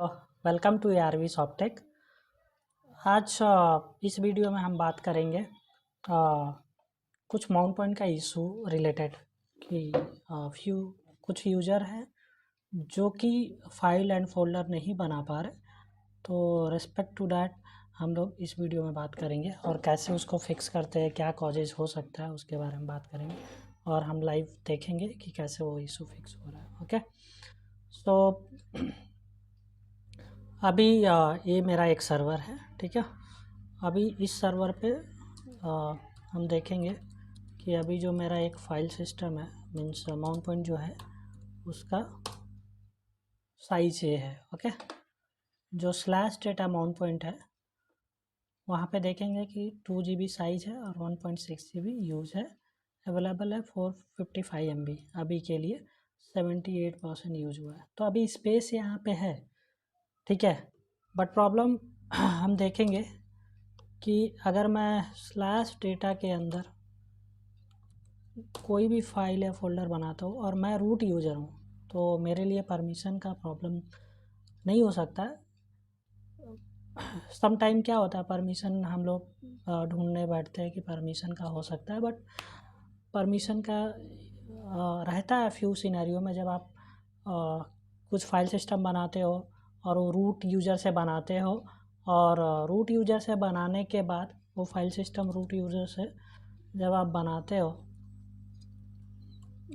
Welcome to ARV Softech. आज इस video में हम बात करेंगे कुछ माउंट पॉइंट का इशू रिलेटेड कि कुछ यूज़र हैं जो कि फाइल एंड फोल्डर नहीं बना पा रहे। तो रिस्पेक्ट टू डैट हम लोग इस वीडियो में बात करेंगे और कैसे उसको फिक्स करते हैं, क्या कॉजेज़ हो सकता है उसके बारे में बात करेंगे और हम लाइव देखेंगे कि कैसे वो इशू फिक्स हो रहा है। ओके, सो अभी ये मेरा एक सर्वर है, ठीक है। अभी इस सर्वर पे हम देखेंगे कि अभी जो मेरा एक फाइल सिस्टम है, मीन्स माउंट पॉइंट जो है उसका साइज ये है। ओके, जो स्लैश डेटा माउंट पॉइंट है वहाँ पे देखेंगे कि 2 GB साइज है और 1.6 GB यूज़ है। अवेलेबल है 455 MB। अभी के लिए 78% यूज हुआ है, तो अभी स्पेस यहाँ पे है, ठीक है। बट प्रॉब्लम हम देखेंगे कि अगर मैं स्लैश डेटा के अंदर कोई भी फाइल या फोल्डर बनाता हूँ और मैं रूट यूज़र हूँ तो मेरे लिए परमिशन का प्रॉब्लम नहीं हो सकता। सम टाइम क्या होता है, परमिशन हम लोग ढूंढने बैठते हैं कि परमिशन का हो सकता है, बट परमिशन का रहता है फ्यू सिनेरियो में जब आप कुछ फाइल सिस्टम बनाते हो और वो रूट यूज़र से बनाते हो और रूट यूज़र से बनाने के बाद वो फाइल सिस्टम रूट यूज़र से जब आप बनाते हो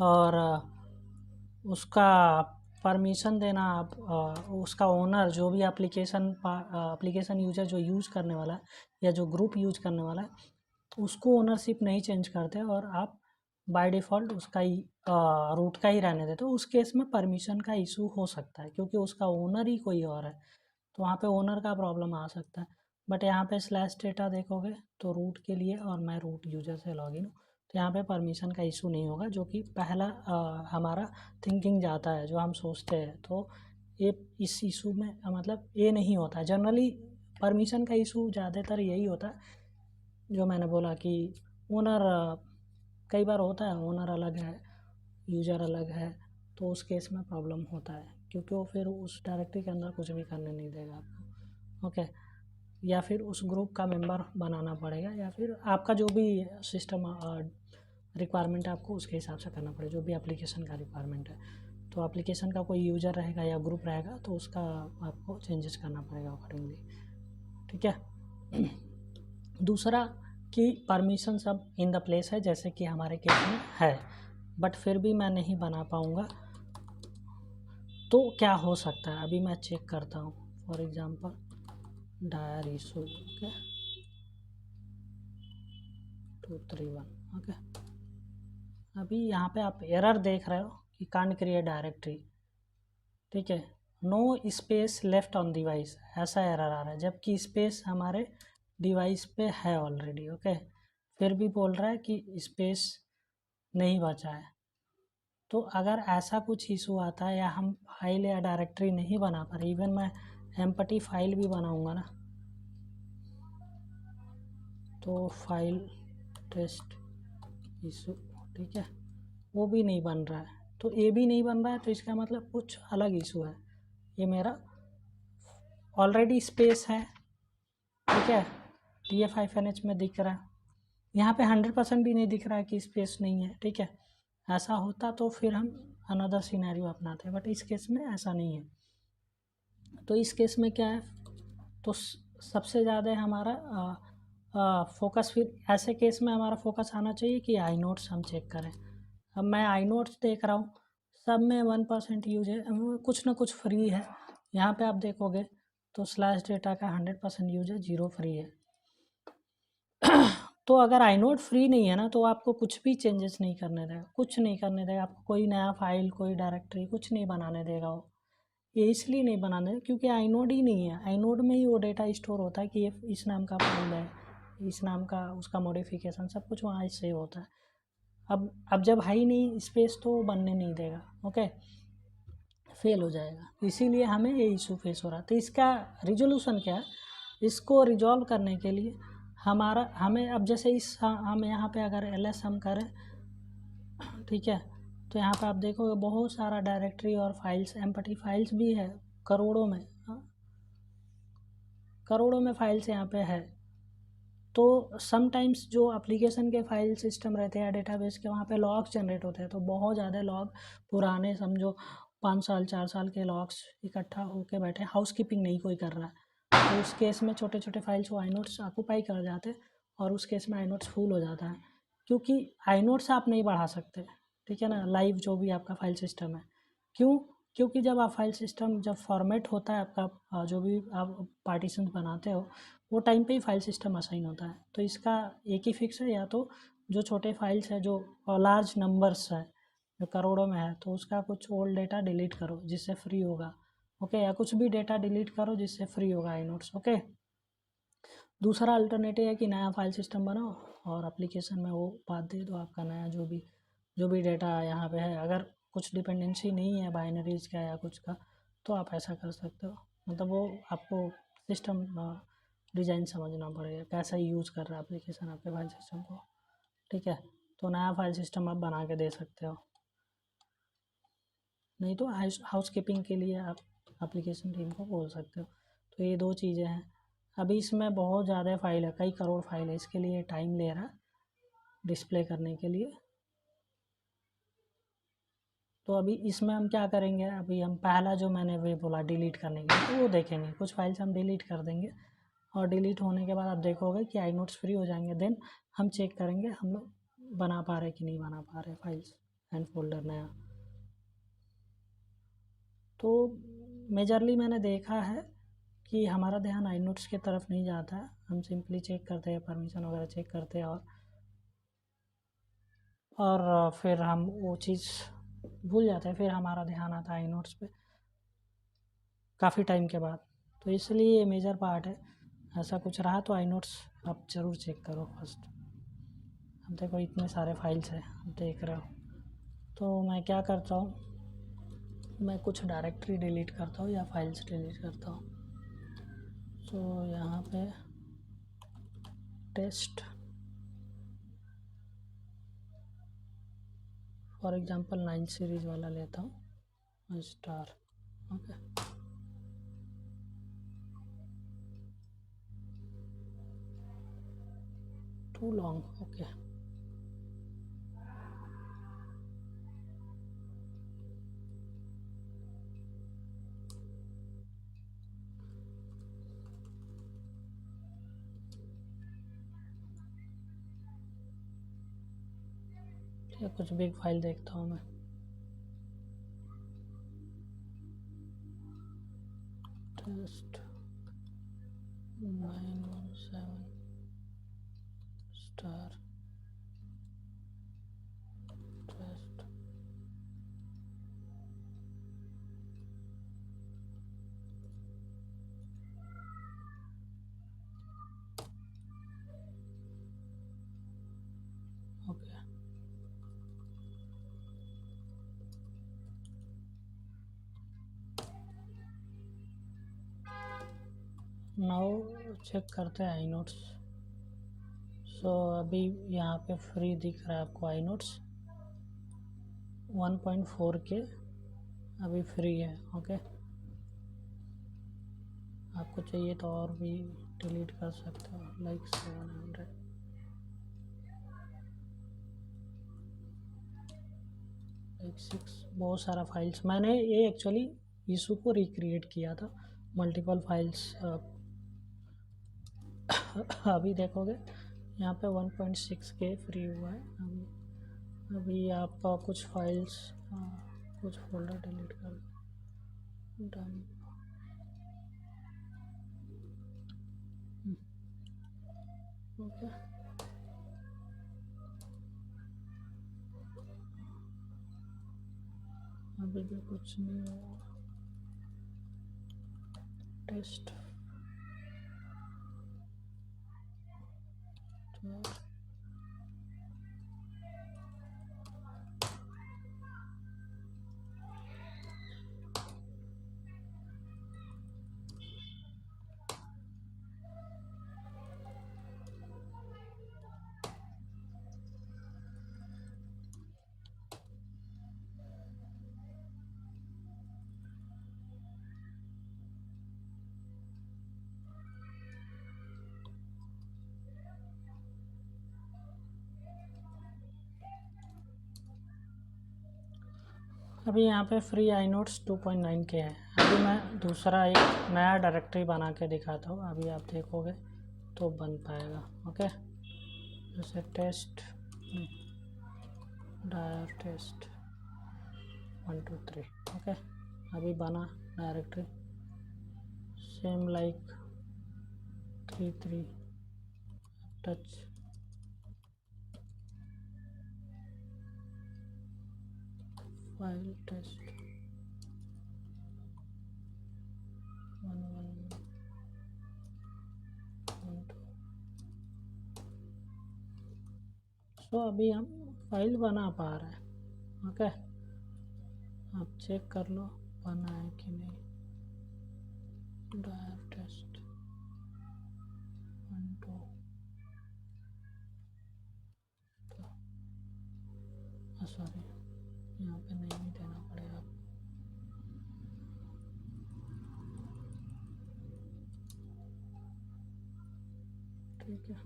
और उसका परमिशन देना, आप उसका ओनर जो भी एप्लीकेशन यूज़र जो यूज़ करने वाला है या जो ग्रुप यूज़ करने वाला है उसको ओनरशिप नहीं चेंज करते और आप बाय डिफ़ॉल्ट उसका ही रूट का ही रहने देते हो। उस केस में परमिशन का इशू हो सकता है क्योंकि उसका ओनर ही कोई और है, तो वहाँ पे ओनर का प्रॉब्लम आ सकता है। बट यहाँ पे स्लैश डेटा देखोगे तो रूट के लिए और मैं रूट यूज़र से लॉगिन हूँ तो यहाँ पे परमिशन का इशू नहीं होगा, जो कि पहला हमारा थिंकिंग जाता है, जो हम सोचते हैं। तो ये इस इशू में मतलब ये नहीं होता जनरली। परमिशन का इशू ज़्यादातर यही होता है जो मैंने बोला कि ओनर कई बार होता है, ओनर अलग है यूज़र अलग है, तो उस केस में प्रॉब्लम होता है क्योंकि वो फिर उस डायरेक्टरी के अंदर कुछ भी करने नहीं देगा आपको। ओके, या फिर उस ग्रुप का मेंबर बनाना पड़ेगा या फिर आपका जो भी सिस्टम रिक्वायरमेंट है आपको उसके हिसाब से करना पड़ेगा, जो भी एप्लीकेशन का रिक्वायरमेंट है। तो एप्लीकेशन का कोई यूज़र रहेगा या ग्रुप रहेगा तो उसका आपको चेंजेस करना पड़ेगा अकॉर्डिंगली, ठीक है। दूसरा कि परमिशन सब इन द प्लेस है जैसे कि हमारे केस में है, बट फिर भी मैं नहीं बना पाऊँगा। तो क्या हो सकता है अभी मैं चेक करता हूँ। For example dir issue, okay 231, okay. अभी यहाँ पे आप एरर देख रहे हो कि कांट क्रिएट डायरेक्टरी, ठीक है। No space left on device, ऐसा एरर आ रहा है जबकि स्पेस हमारे डिवाइस पे है ऑलरेडी, ओके। फिर भी बोल रहा है कि स्पेस नहीं बचा है। तो अगर ऐसा कुछ इशू आता है या हम फाइल या डायरेक्टरी नहीं बना पा रहे, इवन मैं एम्पटी फाइल भी बनाऊंगा ना तो फाइल टेस्ट इशू, ठीक है, वो भी नहीं बन रहा है। तो ये भी नहीं बन रहा है तो इसका मतलब कुछ अलग इशू है। ये मेरा ऑलरेडी स्पेस है, ठीक है, TF5NH में दिख रहा है, यहाँ पे 100% भी नहीं दिख रहा है कि स्पेस नहीं है, ठीक है। ऐसा होता तो फिर हम अनदर सिनेरियो अपनाते, बट इस केस में ऐसा नहीं है। तो इस केस में क्या है, तो सबसे ज़्यादा हमारा फोकस, फिर ऐसे केस में हमारा फोकस आना चाहिए कि आई नोट्स हम चेक करें। अब मैं आई नोट्स देख रहा हूँ, सब में 1% यूज है, कुछ ना कुछ फ्री है। यहाँ पे आप देखोगे तो स्लैश डेटा का 100% यूज है, 0 फ्री है। तो अगर आई नोट फ्री नहीं है ना तो आपको कुछ भी चेंजेस नहीं करने देगा, कुछ नहीं करने देगा आपको, कोई नया फाइल कोई डायरेक्टरी कुछ नहीं बनाने देगा वो। ये इसलिए नहीं बनाने देगा क्योंकि आई नोड ही नहीं है। आई नोड में ही वो डेटा स्टोर होता है कि ये इस नाम का फाइल है, इस नाम का, उसका मॉडिफिकेशन सब कुछ वहाँ से होता है। अब जब है ही नहीं स्पेस तो बनने नहीं देगा, ओके, फेल हो जाएगा। इसीलिए हमें ये इशू फेस हो रहा है। तो इसका रिजोल्यूशन क्या है, इसको रिजॉल्व करने के लिए हमें अब जैसे हम यहाँ पे अगर ls हम करें, ठीक है, तो यहाँ पे आप देखोगे बहुत सारा डायरेक्टरी और फाइल्स, एम्पटी फाइल्स भी है करोड़ों में, करोड़ों में फाइल्स यहाँ पे है। तो समटाइम्स जो एप्लीकेशन के फाइल सिस्टम रहते हैं डेटाबेस के, वहाँ पे लॉग्स जनरेट होते हैं, तो बहुत ज़्यादा लॉग पुराने, समझो 5 साल 4 साल के लॉग्स इकट्ठा होके बैठे, हाउस कीपिंग नहीं कोई कर रहा है, तो उस केस में छोटे छोटे फाइल्स वो आईनोट्स ऑक्यूपाई कर जाते हैं, और उस केस में आईनोट्स फुल हो जाता है, क्योंकि आईनोट्स आप नहीं बढ़ा सकते, ठीक है ना, लाइव जो भी आपका फाइल सिस्टम है। क्यों? क्योंकि जब आप फाइल सिस्टम जब फॉर्मेट होता है आपका, जो भी आप पार्टीशन बनाते हो, वो टाइम पे ही फाइल सिस्टम असाइन होता है। तो इसका एक ही फिक्स है, या तो जो छोटे फाइल्स है जो लार्ज नंबर्स है जो करोड़ों में है, तो उसका कुछ ओल्ड डेटा डिलीट करो जिससे फ्री होगा, ओके, या कुछ भी डेटा डिलीट करो जिससे फ्री होगा आईनोट्स, ओके। दूसरा अल्टरनेटिव है कि नया फाइल सिस्टम बनाओ और एप्लीकेशन में वो बात दे दो आपका नया जो भी डेटा यहाँ पे है। अगर कुछ डिपेंडेंसी नहीं है बाइनरीज का या कुछ का, तो आप ऐसा कर सकते हो, मतलब वो आपको सिस्टम डिज़ाइन समझना पड़ेगा, कैसा यूज़ कर रहा है एप्लीकेशन आपके फाइल सिस्टम को, ठीक है। तो नया फाइल सिस्टम आप बना के दे सकते हो, नहीं तो हाउस कीपिंग के लिए आप एप्लीकेशन टीम को बोल सकते हो। तो ये दो चीज़ें हैं। अभी इसमें बहुत ज़्यादा फाइल है, कई करोड़ फाइल है, इसके लिए टाइम ले रहा है डिस्प्ले करने के लिए। तो अभी इसमें हम क्या करेंगे, अभी हम पहला जो मैंने वे बोला डिलीट करने के लिए, तो वो देखेंगे, कुछ फाइल्स हम डिलीट कर देंगे, और डिलीट होने के बाद आप देखोगे कि आई नोट्स फ्री हो जाएंगे। देन हम चेक करेंगे हम लोग बना पा रहे कि नहीं बना पा रहे फाइल्स एंड फोल्डर नया। तो मेजरली मैंने देखा है कि हमारा ध्यान आई नोट्स की तरफ नहीं जाता है, हम सिंपली चेक करते हैं, परमिशन वगैरह चेक करते हैं, और फिर हम वो चीज़ भूल जाते हैं, फिर हमारा ध्यान आता है आई नोट्स पे काफ़ी टाइम के बाद। तो इसलिए ये मेजर पार्ट है। ऐसा कुछ रहा तो आई नोट्स आप ज़रूर चेक करो फर्स्ट। अब देखो इतने सारे फाइल्स हैं, देख रहे हो, तो मैं क्या करता हूँ, मैं कुछ डायरेक्टरी डिलीट करता हूँ या फाइल्स डिलीट करता हूँ। तो यहाँ पे टेस्ट फॉर एग्जांपल 9 सीरीज़ वाला लेता हूँ star, okay. Too long, okay. कुछ बिग फाइल देखता हूँ मैं, test 917 star test, okay. Now check करते हैं आई नोट्स। सो अभी यहाँ पे फ्री दिख रहा है आपको आई नोट्स 1.4 के अभी फ्री है, ओके। आपको चाहिए तो और भी डिलीट कर सकते हो, लाइक 700, लाइक 6, बहुत सारा फाइल्स। मैंने ये एक्चुअली इशू को रिक्रिएट किया था, मल्टीपल फाइल्स। अभी देखोगे यहाँ पे 1.6 के फ्री हुआ है अभी आपका कुछ फाइल्स, कुछ फोल्डर डिलीट कर डन, ओके। अभी भी कुछ नहीं हुआ, टेस्ट तो अभी यहाँ पे फ्री आई नोट्स 2.9 के है। अभी मैं दूसरा एक नया डायरेक्टरी बना के दिखाता हूँ, अभी आप देखोगे तो बन पाएगा। ओके, जैसे टेस्ट डायर टेस्ट 1 2 3। ओके, अभी बना directory same like 3 3 touch file test 1 1 1 2। So अभी हम फाइल बना पा रहे हैं। ओके, आप चेक कर लो बना है कि नहीं। डायर टेस्ट 1 2 सॉरी, यहाँ पे नहीं देना पड़ेगा। ठीक है,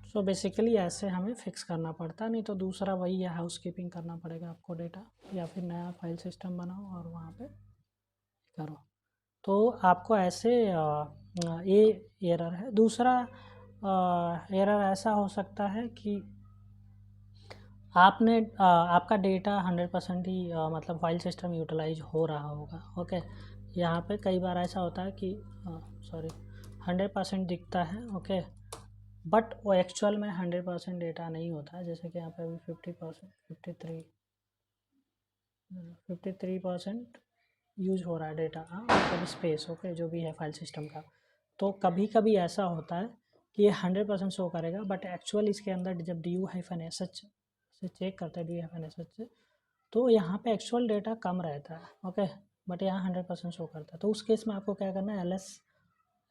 सो बेसिकली ऐसे हमें फिक्स करना पड़ता, नहीं तो दूसरा वही है, हाउस कीपिंग करना पड़ेगा आपको डेटा, या फिर नया फाइल सिस्टम बनाओ और वहाँ पे करो। तो आपको ऐसे ये एरर है। दूसरा एरर ऐसा हो सकता है कि आपने आपका डेटा 100% ही मतलब फाइल सिस्टम यूटिलाइज हो रहा होगा। ओके, यहाँ पे कई बार ऐसा होता है कि सॉरी 100% दिखता है। ओके, बट वो एक्चुअल में 100% डेटा नहीं होता है। जैसे कि यहाँ पे अभी 50% 53% यूज हो रहा है डेटा, मतलब स्पेस। ओके, जो भी है फाइल सिस्टम का। तो कभी कभी ऐसा होता है कि ये 100% शो करेगा, बट एक्चुअल इसके अंदर जब du-sh से चेक करते हैं du-sh से, तो यहाँ पे एक्चुअल डेटा कम रहता है। ओके, बट यहाँ 100% शो करता है। तो उस केस में आपको क्या करना है,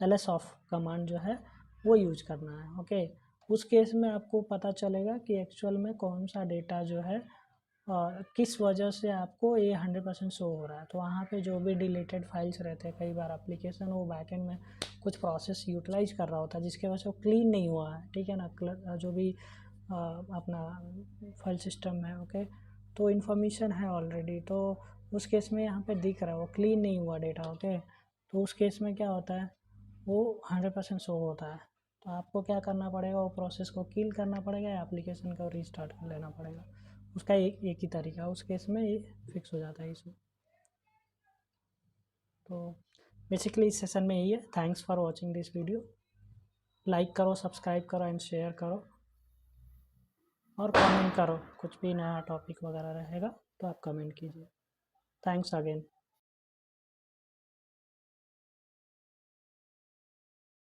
ls ऑफ कमांड जो है वो यूज करना है। ओके, उस केस में आपको पता चलेगा कि एक्चुअल में कौन सा डेटा जो है किस वजह से आपको ये 100% शो हो रहा है। तो वहाँ पे जो भी डिलीटेड फाइल्स रहते हैं, कई बार एप्लीकेशन वो बैकएंड में कुछ प्रोसेस यूटिलाइज कर रहा होता है जिसके वजह से वो क्लीन नहीं हुआ है। ठीक है ना, जो भी अपना फाइल सिस्टम है। ओके, तो इन्फॉर्मेशन है ऑलरेडी, तो उस केस में यहाँ पे दिख रहा है वो क्लीन नहीं हुआ डेटा। ओके, तो उस केस में क्या होता है, वो 100% शो होता है। तो आपको क्या करना पड़ेगा, वो प्रोसेस को किल करना पड़ेगा या एप्लीकेशन को रीस्टार्ट कर लेना पड़ेगा। उसका एक ही तरीका, उस केस में ये फिक्स हो जाता है इशू। तो बेसिकली इस सेशन में यही है। Thanks for watching this video. Like करो, सब्सक्राइब करो एंड शेयर करो और कमेंट करो। कुछ भी नया टॉपिक वगैरह रहेगा तो आप कमेंट कीजिए। Thanks again.